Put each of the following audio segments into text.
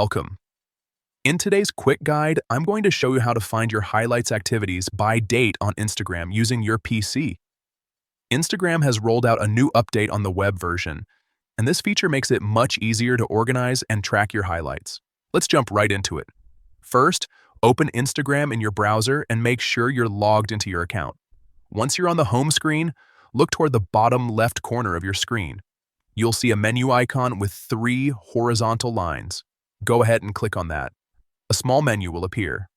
Welcome. In today's quick guide, I'm going to show you how to find your highlights activities by date on Instagram using your PC. Instagram has rolled out a new update on the web version, and this feature makes it much easier to organize and track your highlights. Let's jump right into it. First, open Instagram in your browser and make sure you're logged into your account. Once you're on the home screen, look toward the bottom left corner of your screen. You'll see a menu icon with 3 horizontal lines. Go ahead and click on that. A small menu will appear.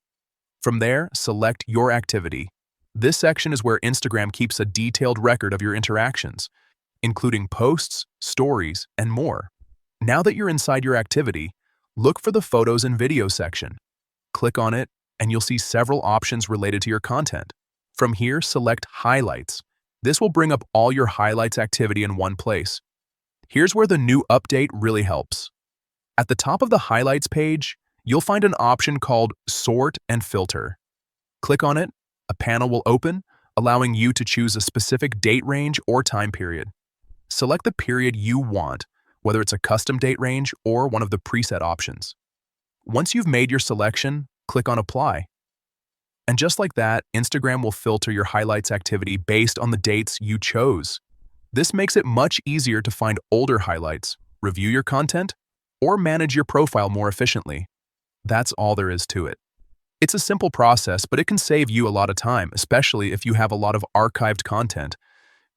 From there, select Your Activity. This section is where Instagram keeps a detailed record of your interactions, including posts, stories, and more. Now that you're inside your activity, look for the Photos and Videos section. Click on it, and you'll see several options related to your content. From here, select Highlights. This will bring up all your highlights activity in one place. Here's where the new update really helps. At the top of the Highlights page, you'll find an option called Sort and Filter. Click on it, a panel will open, allowing you to choose a specific date range or time period. Select the period you want, whether it's a custom date range or one of the preset options. Once you've made your selection, click on Apply. And just like that, Instagram will filter your highlights activity based on the dates you chose. This makes it much easier to find older highlights, review your content, or manage your profile more efficiently. That's all there is to it. It's a simple process, but it can save you a lot of time, especially if you have a lot of archived content.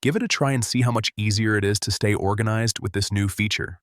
Give it a try and see how much easier it is to stay organized with this new feature.